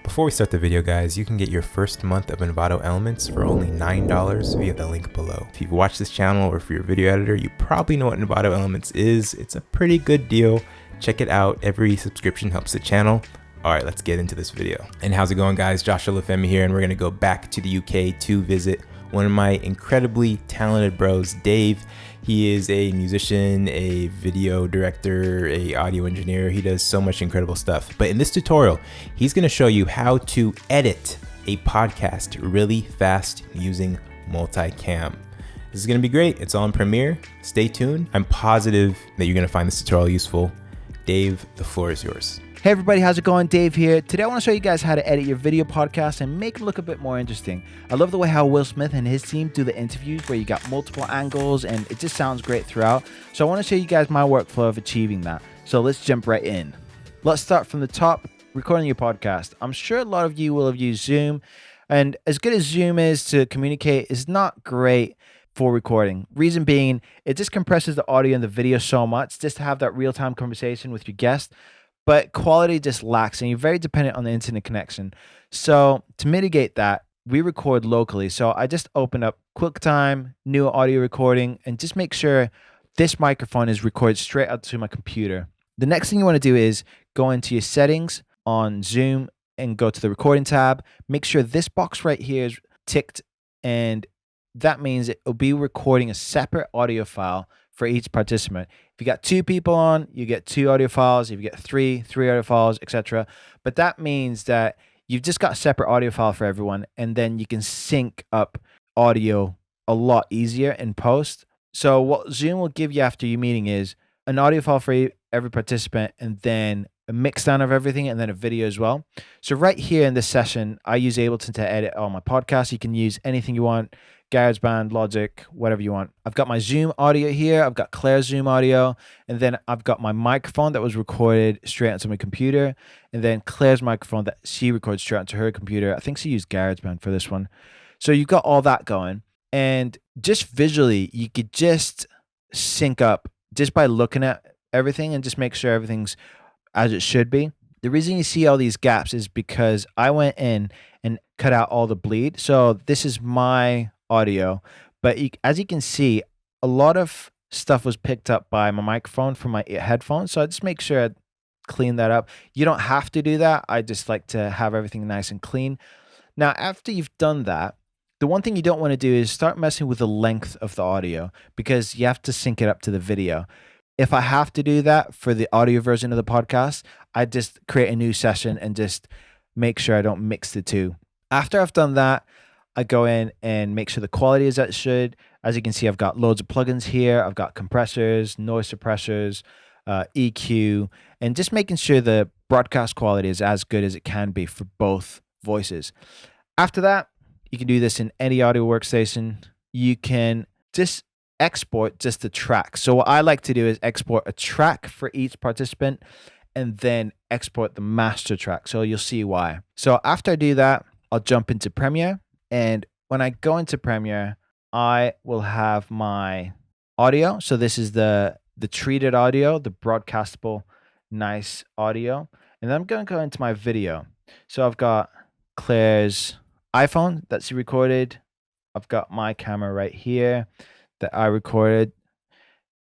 Before we start the video, guys, you can get your first month of Envato Elements for only $9 via the link below. If you've watched this channel or if you're a video editor, you probably know what Envato Elements is. It's a pretty good deal. Check it out. Every subscription helps the channel. All right, let's get into this video. And how's it going, guys? Josh Olufemii here, and we're gonna go back to the UK to visit one of my incredibly talented bros, Dave. He is a musician, a video director, a audio engineer. He does so much incredible stuff. But in this tutorial, he's gonna show you how to edit a podcast really fast using Multicam. This is gonna be great. It's all in Premiere. Stay tuned. I'm positive that you're gonna find this tutorial useful. Dave, the floor is yours. Hey everybody, how's it going? Dave here. Today I want to show you guys how to edit your video podcast and make it look a bit more interesting. I love the way how Will Smith and his team do the interviews where you got multiple angles and it just sounds great throughout. So I want to show you guys my workflow of achieving that. So let's jump right in. Let's start from the top, recording your podcast. I'm sure a lot of you will have used Zoom, and as good as Zoom is to communicate, it's not great for recording. Reason being, it just compresses the audio and the video so much just to have that real-time conversation with your guest. But quality just lacks and you're very dependent on the internet connection. So to mitigate that, we record locally. So I just open up QuickTime, new audio recording, and just make sure this microphone is recorded straight out to my computer. The next thing you want to do is go into your settings on Zoom and go to the recording tab. Make sure this box right here is ticked, and that means it will be recording a separate audio file for each participant. If you got 2 people on, you get 2 audio files. If you get 3 audio files, etc. But that means that you've just got a separate audio file for everyone, and then you can sync up audio a lot easier in post. So what Zoom will give you after your meeting is an audio file for every participant, and then a mix down of everything, and then a video as well. So right here in this session, I use Ableton to edit all my podcasts. You can use anything you want. GarageBand, Logic, whatever you want. I've got my Zoom audio here. I've got Claire's Zoom audio. And then I've got my microphone that was recorded straight onto my computer. And then Claire's microphone that she records straight onto her computer. I think she used GarageBand for this one. So you've got all that going. And just visually, you could just sync up just by looking at everything and just make sure everything's as it should be. The reason you see all these gaps is because I went in and cut out all the bleed. So this is my audio, but as you can see, a lot of stuff was picked up by my microphone from my headphones. So I just make sure I clean that up. You don't have to do that. I just like to have everything nice and clean. Now, after you've done that, the one thing you don't want to do is start messing with the length of the audio because you have to sync it up to the video. If I have to do that for the audio version of the podcast, I just create a new session and just make sure I don't mix the two. After I've done that, I go in and make sure the quality is as it should. As you can see, I've got loads of plugins here. I've got compressors, noise suppressors, EQ, and just making sure the broadcast quality is as good as it can be for both voices. After that, you can do this in any audio workstation. You can just export just the track. So what I like to do is export a track for each participant and then export the master track. So you'll see why. So after I do that, I'll jump into Premiere. And when I go into Premiere, I will have my audio. So this is the treated audio, the broadcastable nice audio. And then I'm going to go into my video. So I've got Claire's iPhone that's recorded. I've got my camera right here that I recorded.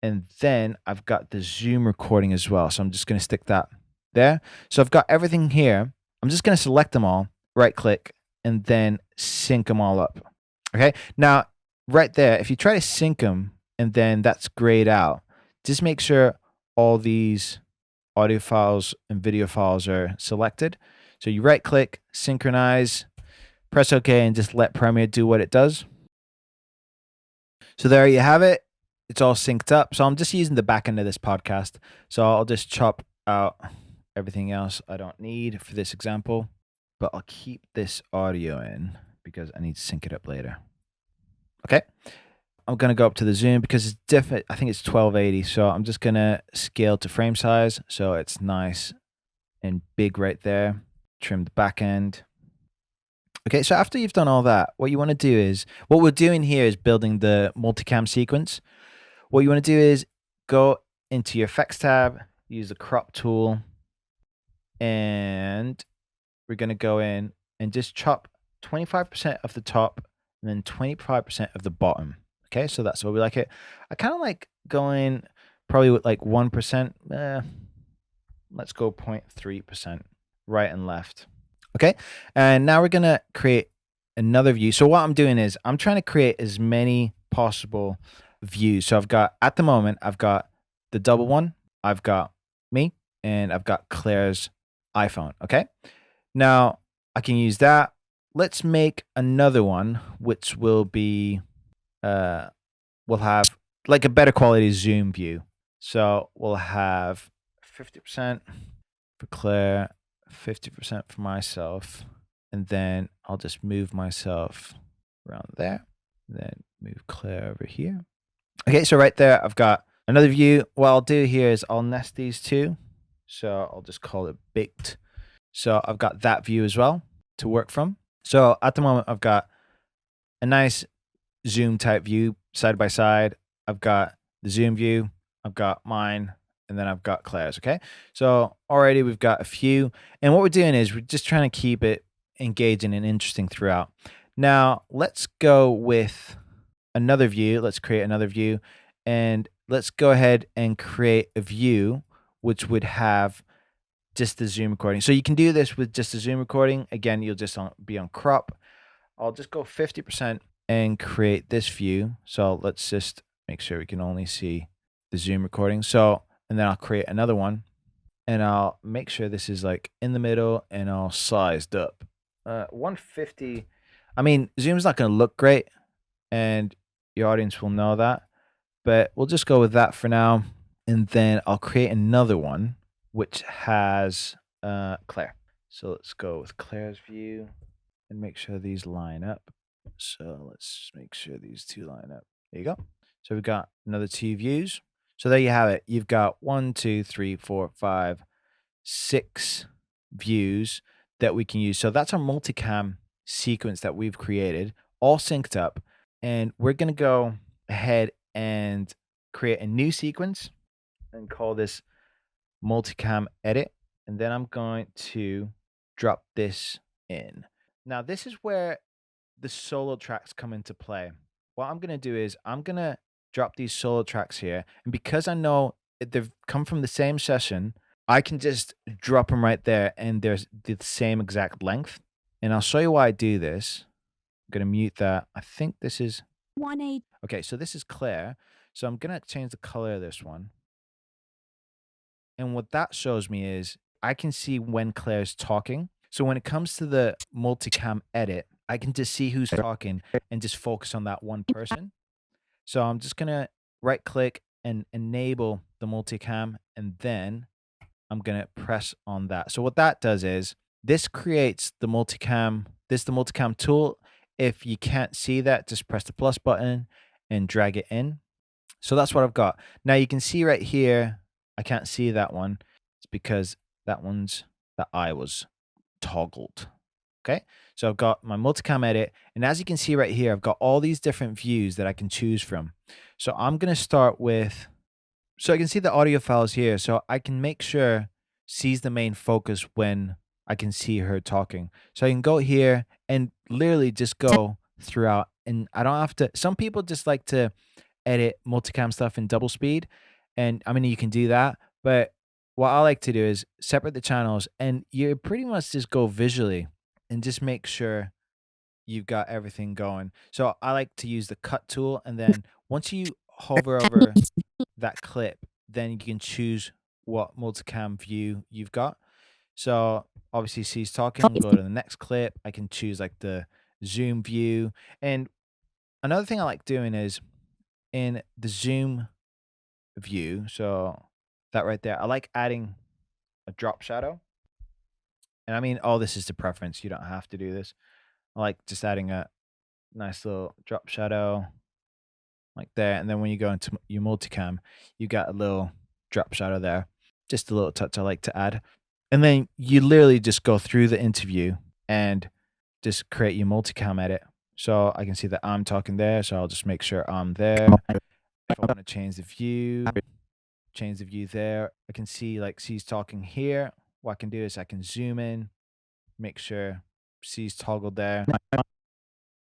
And then I've got the Zoom recording as well. So I'm just going to stick that there. So I've got everything here. I'm just going to select them all, right click, and then sync them all up. Okay. Now, right there, if you try to sync them and then that's grayed out, just make sure all these audio files and video files are selected. So you right click, synchronize, press OK, and just let Premiere do what it does. So there you have it. It's all synced up. So I'm just using the back end of this podcast. So I'll just chop out everything else I don't need for this example. But I'll keep this audio in because I need to sync it up later. Okay. I'm going to go up to the zoom because it's different. I think it's 1280. So I'm just going to scale to frame size. So it's nice and big right there. Trim the back end. Okay. So after you've done all that, what you want to do is, what we're doing here is building the multicam sequence. What you want to do is go into your effects tab, use the crop tool, and we're going to go in and just chop 25% of the top and then 25% of the bottom. Okay, so that's what we like it. I kind of like going probably with like 1%. Let's go 0.3% right and left. Okay, and now we're going to create another view. So what I'm doing is I'm trying to create as many possible views. So I've got, at the moment, I've got the double one, I've got me, and I've got Claire's iPhone. Okay, now I can use that. Let's make another one, which will be, we'll have like a better quality zoom view. So we'll have 50% for Claire, 50% for myself, and then I'll just move myself around there, then move Claire over here. Okay, so right there, I've got another view. What I'll do here is I'll nest these two. So I'll just call it baked. So I've got that view as well to work from. So at the moment, I've got a nice zoom type view side by side. I've got the zoom view, I've got mine, and then I've got Claire's. Okay, so already we've got a few, and what we're doing is we're just trying to keep it engaging and interesting throughout. Now let's go with another view. Let's create another view, and let's go ahead and create a view which would have just the zoom recording. So you can do this with just the zoom recording. Again, you'll just be on crop. I'll just go 50% and create this view. So let's just make sure we can only see the zoom recording. So, and then I'll create another one and I'll make sure this is like in the middle and I'll sized up. 150. I mean, zoom's not going to look great and your audience will know that, but we'll just go with that for now. And then I'll create another one which has Claire. So let's go with Claire's view and make sure these line up. So let's make sure these two line up. There you go. So we've got another two views. So there you have it. You've got 1, 2, 3, 4, 5, 6 views that we can use. So that's our multicam sequence that we've created, all synced up. And we're going to go ahead and create a new sequence and call this multicam edit. And then I'm going to drop this in. Now, this is where the solo tracks come into play. What I'm going to do is I'm going to drop these solo tracks here. And because I know they've come from the same session, I can just drop them right there and there's the same exact length. And I'll show you why I do this. I'm going to mute that. I think this is 1.8. Okay, so this is Claire. So I'm going to change the color of this one. And what that shows me is I can see when Claire's talking. So when it comes to the multicam edit, I can just see who's talking and just focus on that one person. So I'm just going to right click and enable the multicam, and then I'm going to press on that. So what that does is this creates the multicam, the multicam tool. If you can't see that, just press the plus button and drag it in. So that's what I've got. Now you can see right here, I can't see that one. It's because that eye was toggled. Okay, so I've got my multicam edit, and as you can see right here, I've got all these different views that I can choose from. So I'm going to start with, so I can see the audio files here, so I can make sure sees the main focus when I can see her talking. So I can go here and literally just go throughout, and I don't have to, some people just like to edit multicam stuff in double speed, and I mean, you can do that, but what I like to do is separate the channels, and you pretty much just go visually and just make sure you've got everything going. So I like to use the cut tool, and then once you hover over that clip, then you can choose what multicam view you've got. So obviously she's talking, go to the next clip. I can choose like the zoom view. And another thing I like doing is in the zoom view, so that right there, I like adding a drop shadow. And I mean, all this is to preference. You don't have to do this. I like just adding a nice little drop shadow like there. And then when you go into your multicam, you got a little drop shadow there. Just a little touch I like to add. And then you literally just go through the interview and just create your multicam edit. So I can see that I'm talking there. So I'll just make sure I'm there. If I want to change the view there, I can see like she's talking here. What I can do is I can zoom in make sure C's toggled there,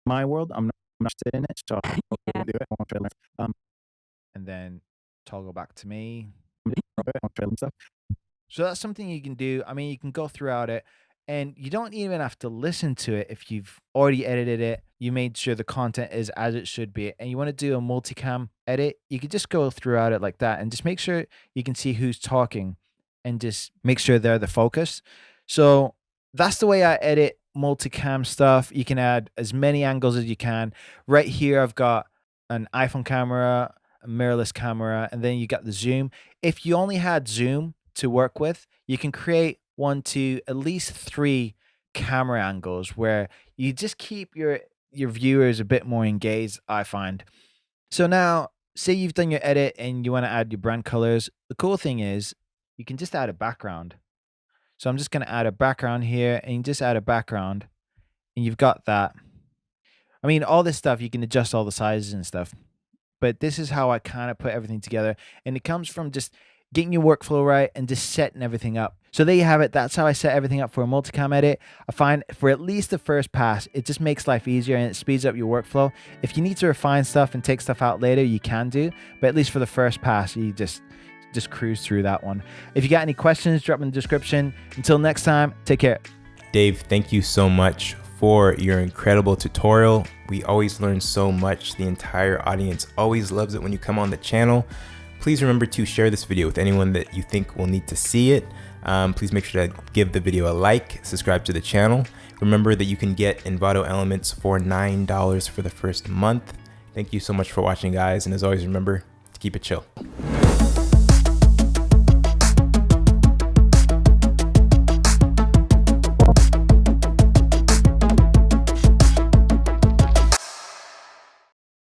My world, I'm not interested in it, so I won't do it. I won't try to learn. and then toggle back to me. I won't try to learn stuff. So that's something you can do. I mean, you can go throughout it and you don't even have to listen to it if you've already edited it. You made sure the content is as it should be, and you want to do a multicam edit. You could just go throughout it like that and just make sure you can see who's talking and just make sure they're the focus. So that's the way I edit multicam stuff. You can add as many angles as you can. Right here, I've got an iPhone camera, a mirrorless camera, and then you got the zoom. If you only had zoom to work with, you can create 1, 2, at least 3 camera angles where you just keep your viewers a bit more engaged, I find. So now, say you've done your edit and you want to add your brand colors. The cool thing is you can just add a background. So I'm just going to add a background here, and you just add a background and you've got that. I mean, all this stuff, you can adjust all the sizes and stuff, but this is how I kind of put everything together. And it comes from just getting your workflow right and just setting everything up. So there you have it. That's how I set everything up for a multicam edit. I find for at least the first pass, it just makes life easier and it speeds up your workflow. If you need to refine stuff and take stuff out later, you can do, but at least for the first pass, you just cruise through that one. If you got any questions, drop them in the description. Until next time, take care. Dave, thank you so much for your incredible tutorial. We always learn so much. The entire audience always loves it when you come on the channel. Please remember to share this video with anyone that you think will need to see it. Please make sure to give the video a like, subscribe to the channel. Remember that you can get Envato Elements for $9 for the first month. Thank you so much for watching, guys. And as always, remember to keep it chill.